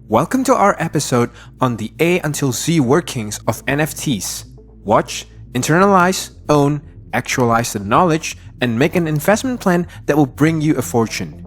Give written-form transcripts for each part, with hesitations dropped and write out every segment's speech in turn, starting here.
Welcome to our episode on the A-Z Workings of NFTs. Watch, internalize, own, actualize the knowledge, and make an investment plan that will bring you a fortune.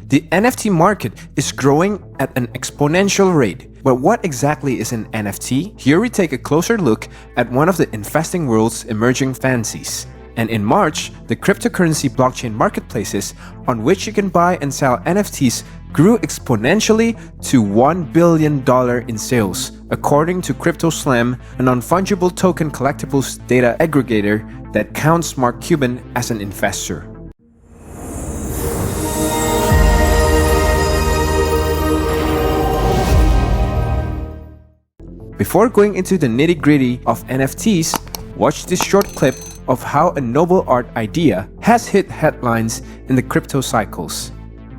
The NFT market is growing at an exponential rate. But what exactly is an NFT? Here we take a closer look at one of the investing world's emerging fancies. And in March, the cryptocurrency blockchain marketplaces on which you can buy and sell NFTs grew exponentially to $1 billion in sales, according to CryptoSlam, a non-fungible token collectibles data aggregator that counts Mark Cuban as an investor. Before going into the nitty-gritty of NFTs, watch this short clip of how a noble art idea has hit headlines in the crypto cycles.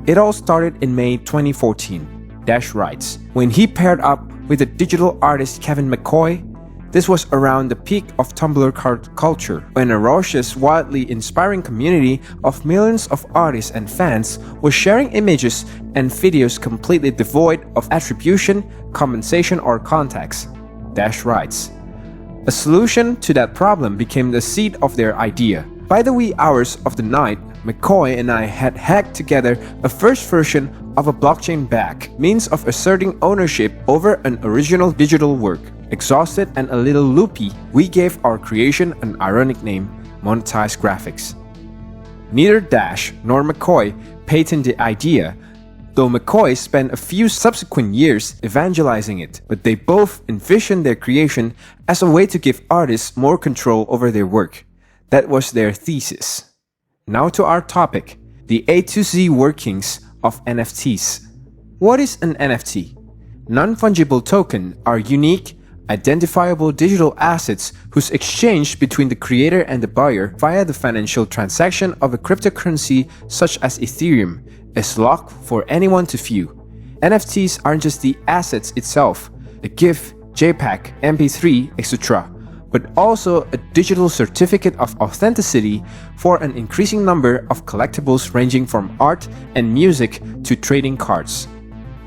It all started in May 2014, Dash writes, when he paired up with the digital artist Kevin McCoy. This was around the peak of Tumblr culture, when a raucous, wildly inspiring community of millions of artists and fans was sharing images and videos completely devoid of attribution, compensation, or context. Dash writes, a solution to that problem became the seed of their idea. By the wee hours of the night, McCoy and I had hacked together a first version of a blockchain-backed means of asserting ownership over an original digital work. Exhausted and a little loopy, we gave our creation an ironic name, monetized graphics. Neither Dash nor McCoy patented the idea, though McCoy spent a few subsequent years evangelizing it, but they both envisioned their creation as a way to give artists more control over their work. That was their thesis. Now to our topic, the A-Z Workings of NFTs. What is an NFT? Non-fungible tokens are unique, identifiable digital assets whose exchange between the creator and the buyer via the financial transaction of a cryptocurrency such as Ethereum is locked for anyone to view. NFTs aren't just the assets itself, a GIF, JPEG, MP3, etc., but also a digital certificate of authenticity for an increasing number of collectibles ranging from art and music to trading cards.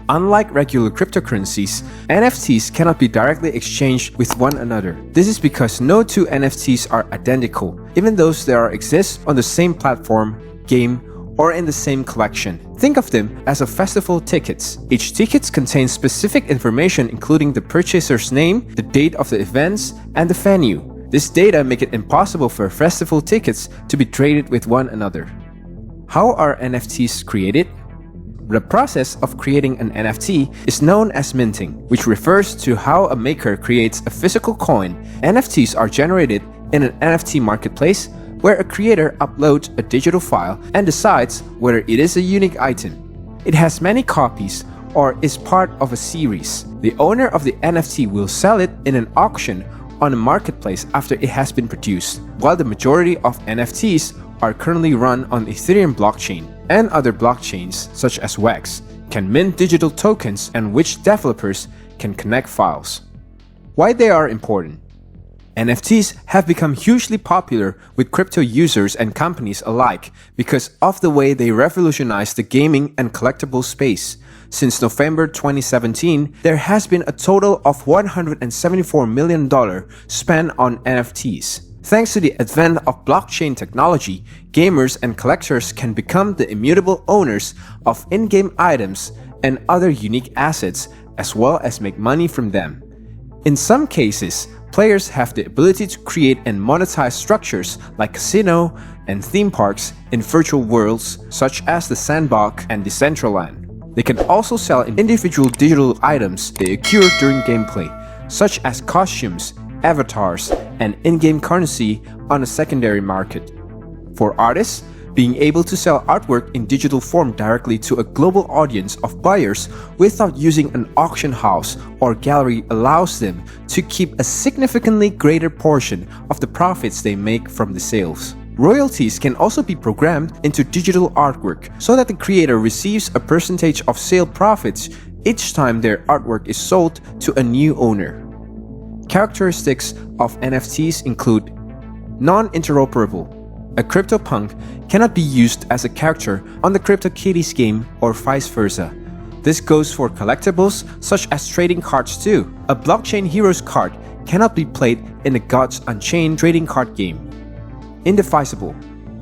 Unlike regular cryptocurrencies, NFTs cannot be directly exchanged with one another. This is because no two NFTs are identical, even those that exist on the same platform, game, or in the same collection. Think of them as a festival tickets. Each ticket contains specific information including the purchaser's name, the date of the events, and the venue. This data make it impossible for festival tickets to be traded with one another. How are NFTs created? The process of creating an NFT is known as minting, which refers to how a maker creates a physical coin. NFTs are generated in an NFT marketplace where a creator uploads a digital file and decides whether it is a unique item. It has many copies or is part of a series. The owner of the NFT will sell it in an auction on a marketplace after it has been produced, while the majority of NFTs are currently run on Ethereum blockchain, and other blockchains such as Wax can mint digital tokens and which developers can connect files. Why they are important? NFTs have become hugely popular with crypto users and companies alike because of the way they revolutionized the gaming and collectible space. Since November 2017, there has been a total of $174 million spent on NFTs. Thanks to the advent of blockchain technology, gamers and collectors can become the immutable owners of in-game items and other unique assets, as well as make money from them. In some cases, players have the ability to create and monetize structures like casino and theme parks in virtual worlds such as the Sandbox and Decentraland. They can also sell individual digital items they accrue during gameplay, such as costumes, avatars, and in-game currency on a secondary market. For artists, being able to sell artwork in digital form directly to a global audience of buyers without using an auction house or gallery allows them to keep a significantly greater portion of the profits they make from the sales. Royalties can also be programmed into digital artwork so that the creator receives a percentage of sale profits each time their artwork is sold to a new owner. Characteristics of NFTs include non-interoperable. A CryptoPunk cannot be used as a character on the CryptoKitties game or vice versa. This goes for collectibles such as trading cards too. A blockchain heroes card cannot be played in the Gods Unchained trading card game. Indivisible.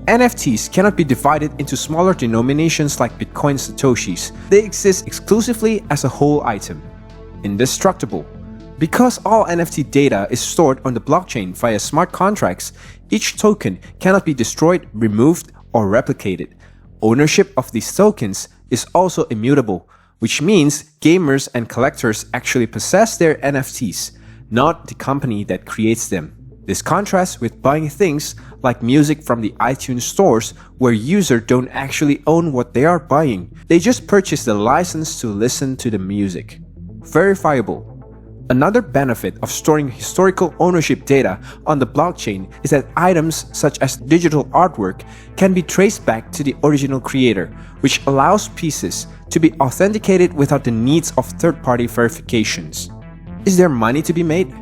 NFTs cannot be divided into smaller denominations like Bitcoin Satoshis. They exist exclusively as a whole item. Indestructible. Because all NFT data is stored on the blockchain via smart contracts, each token cannot be destroyed, removed, or replicated. Ownership of these tokens is also immutable, which means gamers and collectors actually possess their NFTs, not the company that creates them. This contrasts with buying things like music from the iTunes stores where users don't actually own what they are buying. They just purchase the license to listen to the music. Verifiable. Another benefit of storing historical ownership data on the blockchain is that items such as digital artwork can be traced back to the original creator, which allows pieces to be authenticated without the needs of third-party verifications. Is there money to be made?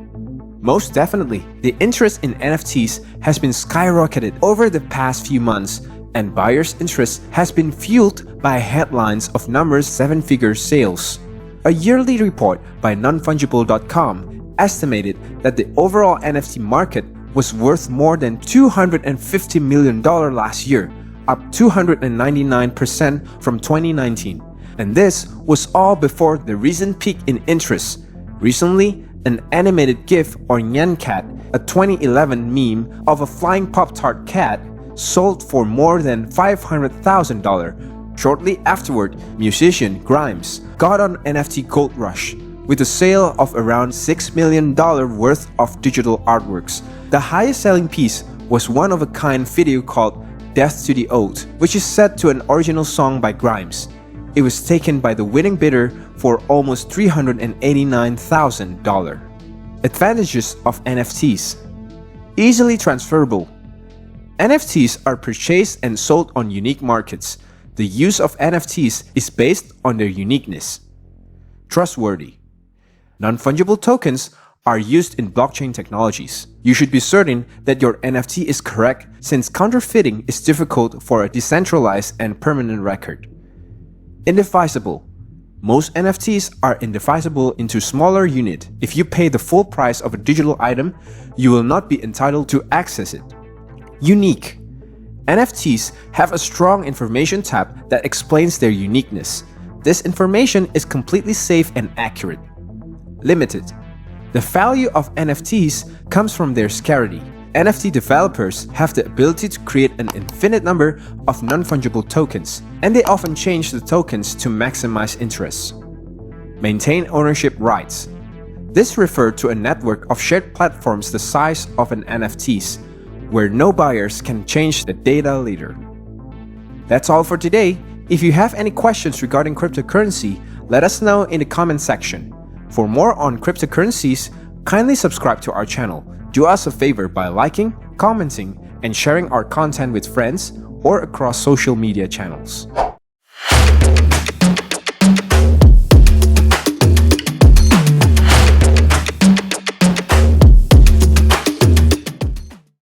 Most definitely. The interest in NFTs has been skyrocketed over the past few months, and buyers' interest has been fueled by headlines of numerous seven-figure sales. A yearly report by non-fungible.com estimated that the overall NFT market was worth more than $250 million last year, up 299% from 2019. And this was all before the recent peak in interest. Recently, an animated GIF or Nyan Cat, a 2011 meme of a flying Pop-Tart cat, sold for more than $500,000. Shortly afterward, musician Grimes got on NFT gold rush with a sale of around $6 million worth of digital artworks. The highest selling piece was one-of-a-kind video called Death to the Oath, which is set to an original song by Grimes. It was taken by the winning bidder for almost $389,000. Advantages of NFTs. Easily transferable. NFTs are purchased and sold on unique markets. The use of NFTs is based on their uniqueness. Trustworthy. Non-fungible tokens are used in blockchain technologies. You should be certain that your NFT is correct since counterfeiting is difficult for a decentralized and permanent record. Indivisible. Most NFTs are indivisible into smaller units. If you pay the full price of a digital item, you will not be entitled to access it. Unique. NFTs have a strong information tab that explains their uniqueness. This information is completely safe and accurate. Limited. The value of NFTs comes from their scarcity. NFT developers have the ability to create an infinite number of non-fungible tokens, and they often change the tokens to maximize interest. Maintain ownership rights. This refers to a network of shared platforms the size of an NFTs, where no buyers can change the data later. That's all for today. If you have any questions regarding cryptocurrency, let us know in the comment section. For more on cryptocurrencies, kindly subscribe to our channel. Do us a favor by liking, commenting, and sharing our content with friends or across social media channels.